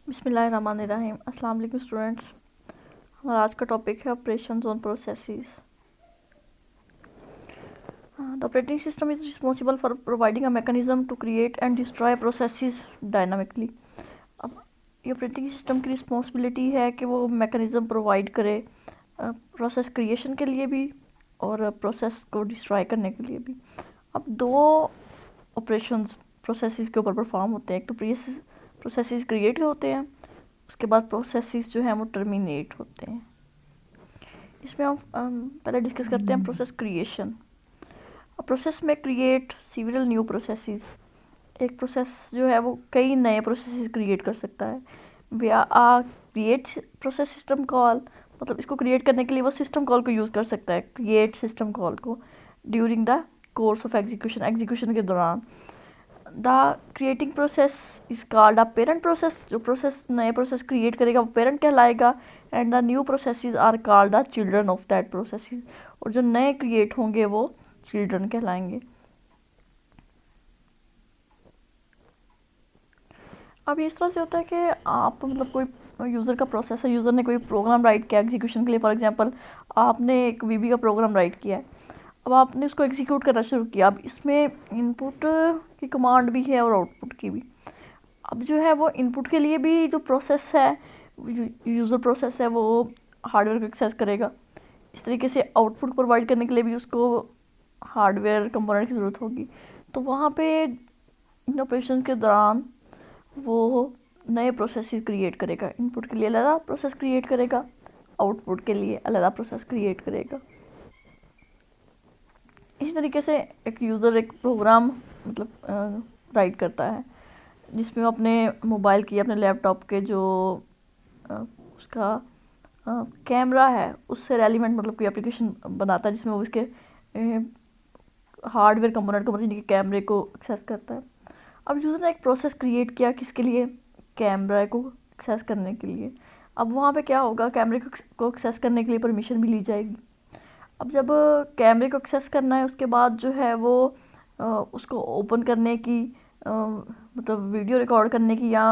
बिस्मिल्लाहिर्रहमानिर्रहीम। अस्सलाम वालेकुम स्टूडेंट्स। हमारा आज का टॉपिक है operations on processes. The operating system is responsible for providing a mechanism to create and destroy processes dynamically. अब ये ऑपरेटिंग सिस्टम की रिस्पॉन्सिबिलिटी है कि वो मैकेनिज्म प्रोवाइड करे प्रोसेस क्रिएशन के लिए भी और प्रोसेस को डिस्ट्रॉय करने के लिए भी। अब दो ऑपरेशंस प्रोसेसेस के ऊपर परफॉर्म होते हैं। एक तो प्रोसेसेस क्रिएट होते हैं, उसके बाद प्रोसेसेस जो हैं वो टर्मिनेट होते हैं। इसमें हम पहले डिस्कस करते हैं process creation. Process may create several new processes. एक प्रोसेस जो है वो कई नए प्रोसेसेस क्रिएट कर सकता है विया आ क्रिएट प्रोसेस सिस्टम कॉल। मतलब इसको क्रिएट करने के लिए वो सिस्टम कॉल को यूज़ कर सकता है, क्रिएट सिस्टम कॉल को, during the course of execution के दौरान। The creating process is called a parent process. जो प्रोसेस नए प्रोसेस क्रिएट करेगा वो पेरेंट कहलाएगा। And the new processes are called the children of that processes. और जो नए क्रिएट होंगे वो चिल्ड्रन कहलाएंगे। अब इस तरह से होता है कि आप मतलब कोई यूज़र का प्रोसेस है, यूज़र ने कोई प्रोग्राम राइट किया एग्जीक्यूशन के लिए। फॉर एग्जांपल आपने एक वीबी का प्रोग्राम राइट किया है, अब आपने उसको एग्जीक्यूट करना शुरू किया। अब इसमें इनपुट की कमांड भी है और आउटपुट की भी। अब जो है वो इनपुट के लिए भी जो प्रोसेस है, यूज़र प्रोसेस है, वो हार्डवेयर को एक्सेस करेगा। इस तरीके से आउटपुट प्रोवाइड करने के लिए भी उसको हार्डवेयर कंपोनेंट की ज़रूरत होगी। तो वहाँ पे इन ऑपरेशन के दौरान वो नए प्रोसेस क्रिएट करेगा। इनपुट के लिए अलग प्रोसेस क्रिएट करेगा, आउटपुट के लिए अलग प्रोसेस क्रिएट करेगा। इसी तरीके से एक यूज़र एक प्रोग्राम मतलब राइट करता है जिसमें वो अपने मोबाइल की, अपने लैपटॉप के जो उसका कैमरा है उससे रेलिवेंट मतलब कोई एप्लीकेशन बनाता है जिसमें वो उसके हार्डवेयर कंपोनेंट को मतलब कैमरे को एक्सेस करता है। अब यूज़र ने एक प्रोसेस क्रिएट किया किसके लिए, कैमरा को एक्सेस करने के लिए। अब वहाँ पे क्या होगा, कैमरे को एक्सेस करने के लिए परमिशन भी ली जाएगी। अब जब कैमरे को एक्सेस करना है उसके बाद जो है वो उसको ओपन करने की मतलब वीडियो रिकॉर्ड करने की या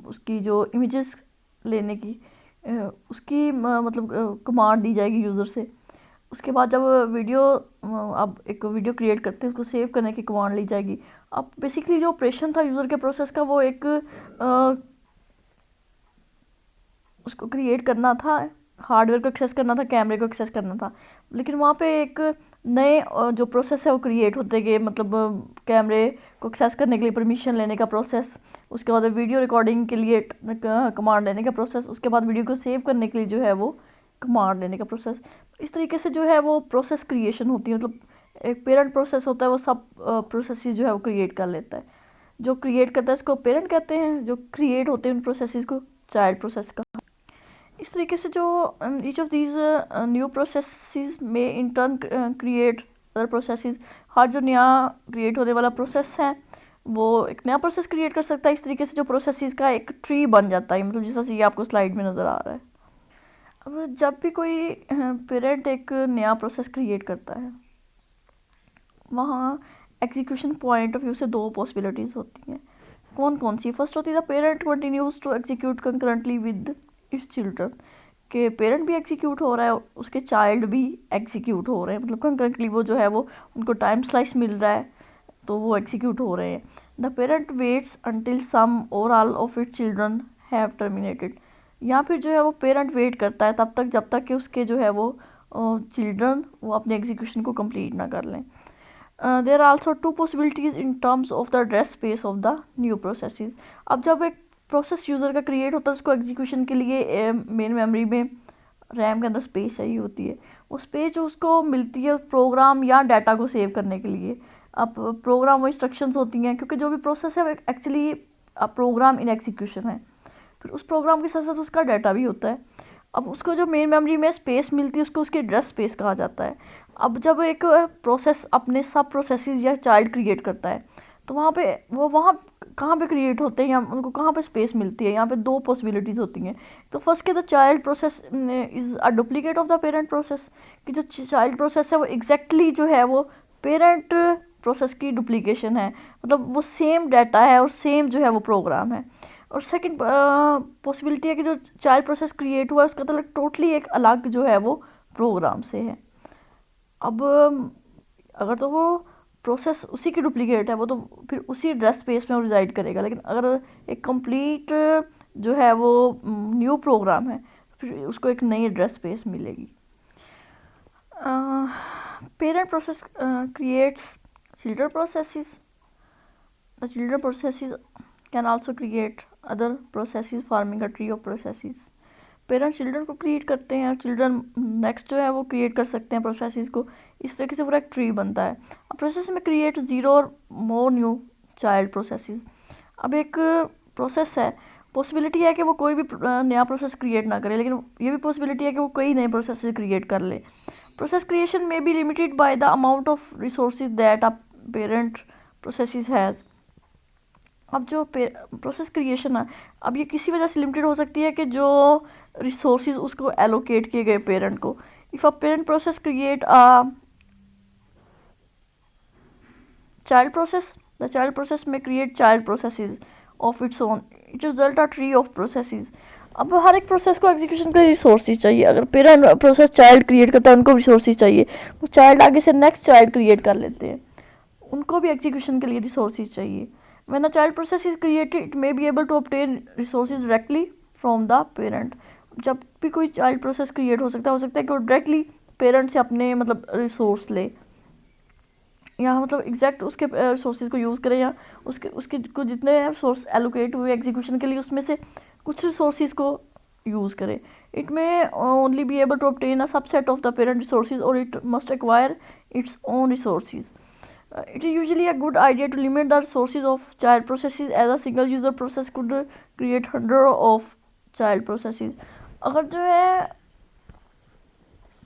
उसकी जो इमेजेस लेने की उसकी मतलब कमांड दी जाएगी यूज़र से। उसके बाद जब वीडियो अब एक वीडियो क्रिएट करते हैं उसको सेव करने की कमांड ली जाएगी। अब बेसिकली जो ऑपरेशन था यूज़र के प्रोसेस का वो एक उसको क्रिएट करना था, हार्डवेयर को एक्सेस करना था, कैमरे को एक्सेस करना था। लेकिन वहाँ पे एक नए जो प्रोसेस है वो क्रिएट होते गए, मतलब कैमरे को एक्सेस करने के लिए परमिशन लेने का प्रोसेस, उसके बाद वीडियो रिकॉर्डिंग के लिए कमांड लेने का प्रोसेस, उसके बाद वीडियो को सेव करने के लिए जो है वो कमांड लेने का प्रोसेस। इस तरीके से जो है वो प्रोसेस क्रिएशन होती है। मतलब एक पेरेंट प्रोसेस होता है वो सब प्रोसेस जो है वो क्रिएट कर लेता है। जो क्रिएट करता है उसको पेरेंट कहते हैं, जो क्रिएट होते हैं उन प्रोसेस को चाइल्ड प्रोसेस का। इस तरीके से जो each of these new processes में in turn create other processes. हर जो नया क्रिएट होने वाला प्रोसेस है वो एक नया प्रोसेस क्रिएट कर सकता है। इस तरीके से जो प्रोसेसेस का एक ट्री बन जाता है, मतलब जिस तरह से ये आपको स्लाइड में नज़र आ रहा है। अब जब भी कोई पेरेंट एक नया प्रोसेस क्रिएट करता है वहाँ एग्जीक्यूशन पॉइंट ऑफ व्यू से दो पॉसिबिलिटीज़ होती हैं। कौन कौन सी? फर्स्ट होती है the parent continues to execute concurrently with its children. के पेरेंट भी एग्जीक्यूट हो रहा है, उसके चाइल्ड भी एग्जीक्यूट हो रहे हैं, मतलब कंकरेंटली वो जो है वो उनको टाइम स्लाइस मिल रहा है तो वो एग्जीक्यूट हो रहे हैं। द पेरेंट वेट्स अंटिल सम और all of its children have terminated. या फिर जो है वो पेरेंट वेट करता है तब तक जब तक कि उसके जो है वो चिल्ड्रन वो अपने एग्जीक्यूशन को कंप्लीट ना कर लें। There are also two possibilities in terms of the address space of the new processes. अब जब एक प्रोसेस यूज़र का क्रिएट होता है उसको एग्जीक्यूशन के लिए मेन मेमोरी में रैम के अंदर स्पेस चाहिए होती है। वो स्पेस जो उसको मिलती है प्रोग्राम या डाटा को सेव करने के लिए। अब प्रोग्राम वो इंस्ट्रक्शंस होती हैं, क्योंकि जो भी प्रोसेस है वो एक्चुअली प्रोग्राम इन एग्जीक्यूशन है। फिर उस प्रोग्राम के साथ साथ उसका डाटा भी होता है। अब उसको जो मेन मेमोरी में स्पेस मिलती है उसको उसकी एड्रेस स्पेस कहा जाता है। अब जब एक प्रोसेस अपने सब प्रोसेसेस या चाइल्ड क्रिएट करता है तो वहाँ पे वो वहाँ कहाँ पे क्रिएट होते हैं या उनको कहाँ पे स्पेस मिलती है। यहाँ पे दो पॉसिबिलिटीज़ होती हैं। तो फर्स्ट के the child process is a duplicate of the parent process, कि जो चाइल्ड प्रोसेस है वो एग्जैक्टली जो है वो पेरेंट प्रोसेस की डुप्लीकेशन है, मतलब वो सेम डाटा है और सेम जो है वो प्रोग्राम है। और सेकंड पॉसिबिलिटी है कि जो चाइल्ड प्रोसेस क्रिएट हुआ है उसका तो टोटली एक अलग जो है वो प्रोग्राम से है। अब अगर तो वो प्रोसेस उसी की डुप्लीकेट है वो तो फिर उसी एड्रेस स्पेस में वो रिजाइड करेगा, लेकिन अगर एक कंप्लीट जो है वो न्यू प्रोग्राम है फिर उसको एक नई एड्रेस स्पेस मिलेगी। Parent process creates children processes. The children processes can also create other processes, forming a tree of processes. Parent children को क्रिएट करते हैं और चिल्ड्रन नेक्स्ट जो है वो क्रिएट कर सकते हैं प्रोसेसेस को। इस तरीके से पूरा एक ट्री बनता है। अब प्रोसेस में क्रिएट 0 और मोर न्यू चाइल्ड प्रोसेसेस। अब एक प्रोसेस है, पॉसिबिलिटी है कि वो कोई भी नया प्रोसेस क्रिएट ना करे, लेकिन ये भी पॉसिबिलिटी है कि वो कई नए प्रोसेस क्रिएट कर ले। Process creation may be limited by the amount of resources that a parent processes has. अब जो प्रोसेस क्रिएशन है अब ये किसी वजह से लिमिटेड हो सकती है कि जो रिसोर्सेज उसको एलोकेट किए गए पेरेंट को। If a parent process create a child process, the child process may create child processes of its own, it result a tree of processes. अब हर एक प्रोसेस को एग्जीक्यूशन के लिए रिसोर्सेज चाहिए। अगर पेरेंट प्रोसेस चाइल्ड क्रिएट करता है उनको रिसोर्सेज चाहिए, वो चाइल्ड आगे से नेक्स्ट चाइल्ड क्रिएट कर लेते हैं, उनको भी एग्जीक्यूशन के लिए रिसोर्सेज चाहिए। When a child process is created it may be able to obtain resources directly from the parent. जब भी कोई चाइल्ड प्रोसेस क्रिएट हो सकता है कि वो डायरेक्टली पेरेंट से अपने मतलब रिसोर्स ले, या मतलब एग्जैक्ट उसके रिसोर्सेज को यूज़ करें, या उसके उसके को जितने सोर्स एलोकेट हुए एग्जीक्यूशन के लिए उसमें से कुछ रिसोर्सेज को यूज़ करें। It may only be able to obtain a subset of the parent resources और it must acquire its own resources. It is usually a good idea to limit the resources of child processes as a single user process could create 100 of child processes. अगर जो है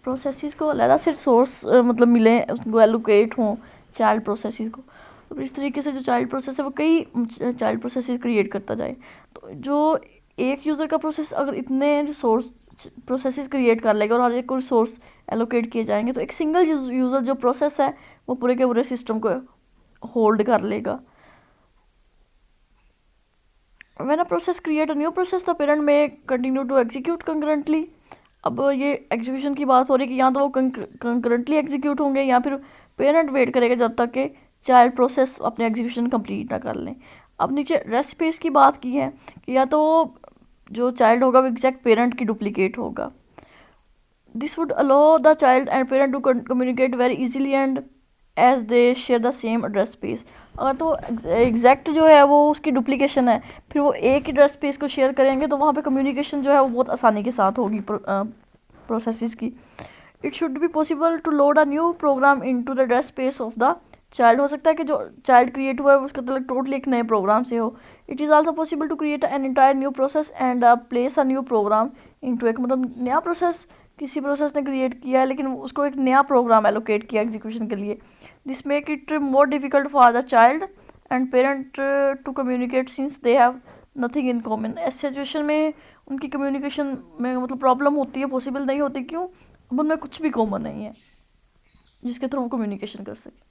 processes को अलग से resource मतलब मिले, उसको allocate हों चाइल्ड प्रोसेसेस को, तो इस तरीके से जो चाइल्ड प्रोसेस है वो कई चाइल्ड प्रोसेसेस क्रिएट करता जाए। तो जो एक यूज़र का प्रोसेस अगर इतने रिसोर्स प्रोसेसेस क्रिएट कर लेगा और हर एक को रिसोर्स एलोकेट किए जाएंगे तो एक सिंगल यूज़र जो प्रोसेस है वो पूरे के पूरे सिस्टम को होल्ड कर लेगा। When a process create a new process, the parent may continue to execute concurrently. अब ये एग्जीक्यूशन की बात हो रही है कि या तो वो कंकरेंटली एग्जीक्यूट होंगे या फिर पेरेंट वेट करेगा जब तक कि चाइल्ड प्रोसेस अपने एग्जीक्यूशन कंप्लीट ना कर लें। अब नीचे रेस्ट स्पेस की बात की है कि या तो जो चाइल्ड होगा वो एग्जैक्ट पेरेंट की डुप्लीकेट होगा। This would allow the child and parent to communicate very easily and as they share the same address space. अगर तो एग्जैक्ट जो है वो उसकी डुप्लीकेशन है फिर वो एक ही एड्रेस स्पेस को शेयर करेंगे तो वहाँ पे कम्युनिकेशन जो है वो बहुत आसानी के साथ होगी प्रोसेसेस की। It should be possible to load a new program into the address space of the child. हो सकता है कि जो चाइल्ड क्रिएट हुआ है उसका तो टोटली एक नए प्रोग्राम से हो। It is also possible to create an entire new process and place a new program into एक मतलब नया प्रोसेस किसी प्रोसेस ने क्रिएट किया है लेकिन उसको एक नया प्रोग्राम एलोकेट किया एग्जीक्यूशन के लिए। This make it more difficult for the child and parent to communicate since they have nothing in common. इस सिचुएशन में उनकी कम्युनिकेशन में मतलब प्रॉब्लम होती है, पॉसिबल नहीं होती। क्यों? अब उनमें कुछ भी कॉमन नहीं है जिसके थ्रू वो कम्युनिकेशन कर सके।